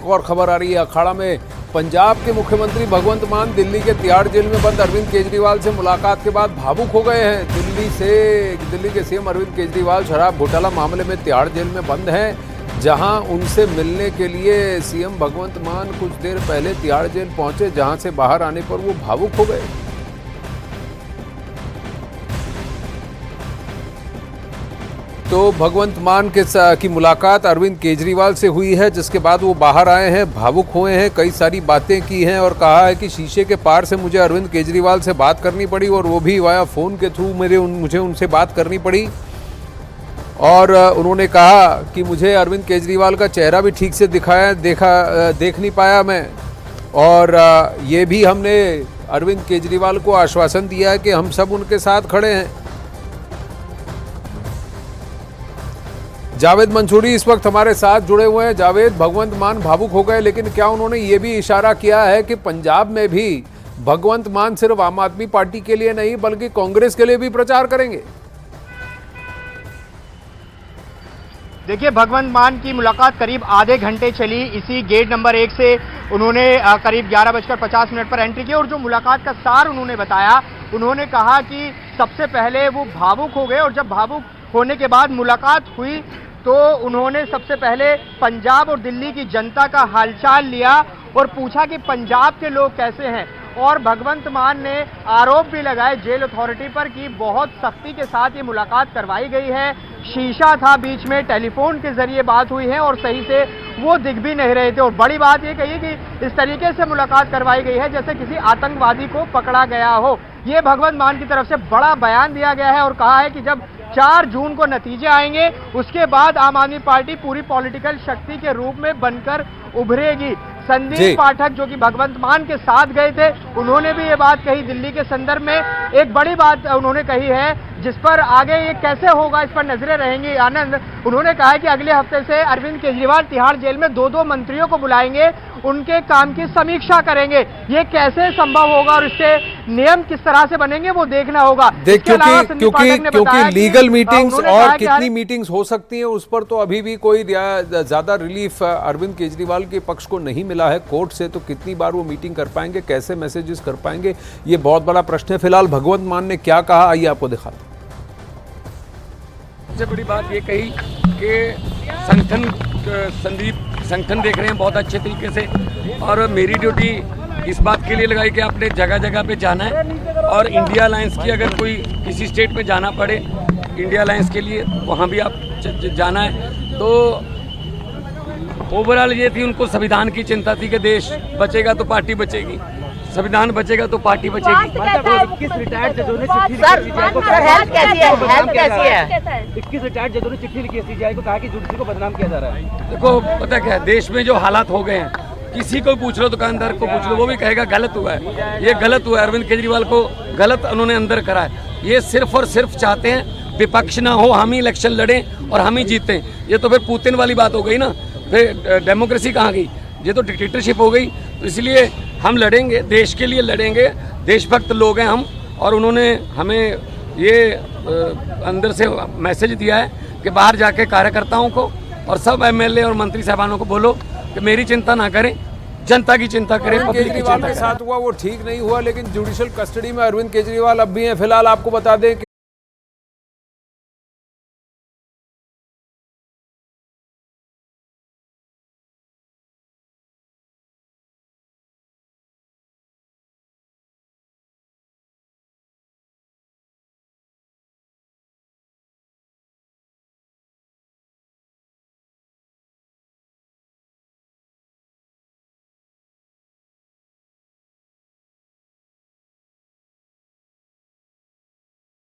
और खबर आ रही है अखाड़ा में पंजाब के मुख्यमंत्री भगवंत मान दिल्ली के तिहाड़ जेल में बंद अरविंद केजरीवाल से मुलाकात के बाद भावुक हो गए हैं। दिल्ली के सीएम अरविंद केजरीवाल शराब घोटाला मामले में तिहाड़ जेल में बंद हैं, जहां उनसे मिलने के लिए सीएम भगवंत मान कुछ देर पहले तिहाड़ जेल पहुंचे, जहां से बाहर आने पर वो भावुक हो गए। तो भगवंत मान की मुलाकात अरविंद केजरीवाल से हुई है, जिसके बाद वो बाहर आए हैं, भावुक हुए हैं, कई सारी बातें की हैं और कहा है कि शीशे के पार से मुझे अरविंद केजरीवाल से बात करनी पड़ी और वो भी वाया फ़ोन के थ्रू मुझे उनसे बात करनी पड़ी। और उन्होंने कहा कि मुझे अरविंद केजरीवाल का चेहरा भी ठीक से देख नहीं पाया मैं, और ये भी हमने अरविंद केजरीवाल को आश्वासन दिया है कि हम सब उनके साथ खड़े हैं। जावेद मंसूरी इस वक्त हमारे साथ जुड़े हुए हैं। जावेद, भगवंत मान भावुक हो गए, लेकिन क्या उन्होंने ये भी इशारा किया है कि पंजाब में भी भगवंत मान सिर्फ आम आदमी पार्टी के लिए नहीं बल्कि कांग्रेस के लिए भी प्रचार करेंगे? देखिए, भगवंत मान की मुलाकात करीब आधे घंटे चली। इसी गेट नंबर 1 से उन्होंने करीब 11:50 पर एंट्री की और जो मुलाकात का सार उन्होंने बताया, उन्होंने कहा कि सबसे पहले वो भावुक हो गए और जब भावुक होने के बाद मुलाकात हुई तो उन्होंने सबसे पहले पंजाब और दिल्ली की जनता का हालचाल लिया और पूछा कि पंजाब के लोग कैसे हैं। और भगवंत मान ने आरोप भी लगाए जेल अथॉरिटी पर कि बहुत सख्ती के साथ ये मुलाकात करवाई गई है, शीशा था बीच में, टेलीफोन के जरिए बात हुई है और सही से वो दिख भी नहीं रहे थे। और बड़ी बात ये कही कि इस तरीके से मुलाकात करवाई गई है जैसे किसी आतंकवादी को पकड़ा गया हो। ये भगवंत मान की तरफ से बड़ा बयान दिया गया है और कहा है कि जब 4 जून को नतीजे आएंगे उसके बाद आम आदमी पार्टी पूरी पॉलिटिकल शक्ति के रूप में बनकर उभरेगी। संदीप पाठक जो कि भगवंत मान के साथ गए थे, उन्होंने भी ये बात कही दिल्ली के संदर्भ में। एक बड़ी बात उन्होंने कही है जिस पर आगे ये कैसे होगा इस पर नजरें रहेंगी। आनंद, उन्होंने कहा है कि अगले हफ्ते से अरविंद केजरीवाल तिहाड़ जेल में 2-2 मंत्रियों को बुलाएंगे, उनके काम की समीक्षा करेंगे। ये कैसे संभव होगा और इसके नियम किस तरह से बनेंगे वो देखना होगा। क्योंकि लीगल मीटिंग्स और कितनी मीटिंग्स हो सकती हैं उस पर तो अभी भी कोई ज्यादा रिलीफ अरविंद केजरीवाल के पक्ष को नहीं मिला है कोर्ट से, तो कितनी बार वो मीटिंग कर पाएंगे, कैसे मैसेजेस कर पाएंगे, ये बहुत बड़ा प्रश्न है। फिलहाल भगवंत मान ने क्या कहा, आइए आपको दिखाते हैं। सबसे बड़ी बात ये कही कि संगठन देख रहे हैं बहुत अच्छे तरीके से, और मेरी ड्यूटी इस बात के लिए लगाई कि आपने जगह जगह पे जाना है और इंडिया अलायंस की अगर कोई किसी स्टेट में जाना पड़े इंडिया अलायंस के लिए, वहाँ भी आप जाना है। तो ओवरऑल ये थी, उनको संविधान की चिंता थी कि देश बचेगा तो पार्टी बचेगी, संविधान बचेगा तो पार्टी बचेगी। 21 रिटायर्ड जजों ने चिट्ठी लिखी सीजीआई को, 21 रिटायर्ड जजों ने चिट्ठी लिखी सीजीआई को, कहा कि जुडिशरी को बदनाम किया जा रहा है। देखो, पता क्या है, देश में जो हालात हो गए हैं, किसी को पूछ लो, दुकानदार को पूछ लो, वो भी कहेगा गलत हुआ है, ये गलत हुआ है, अरविंद केजरीवाल को गलत उन्होंने अंदर करा है। ये सिर्फ और सिर्फ चाहते हैं विपक्ष ना हो, हम ही इलेक्शन लड़ें और हम ही जीतें। ये तो फिर पुतिन वाली बात हो गई ना, फिर डेमोक्रेसी कहाँ गई, ये तो डिक्टेटरशिप हो गई। तो इसलिए हम लड़ेंगे, देश के लिए लड़ेंगे, देशभक्त लोग हैं हम, और उन्होंने हमें ये अंदर से मैसेज दिया है कि बाहर जाके कार्यकर्ताओं को और सब एमएलए और मंत्री साहबानों को बोलो कि मेरी चिंता ना करें, जनता की चिंता करें, पब्लिक की चिंता करें। के साथ हुआ वो ठीक नहीं हुआ, लेकिन जुडिशियल कस्टडी में अरविंद केजरीवाल अब भी हैं। फिलहाल आपको बता दें कि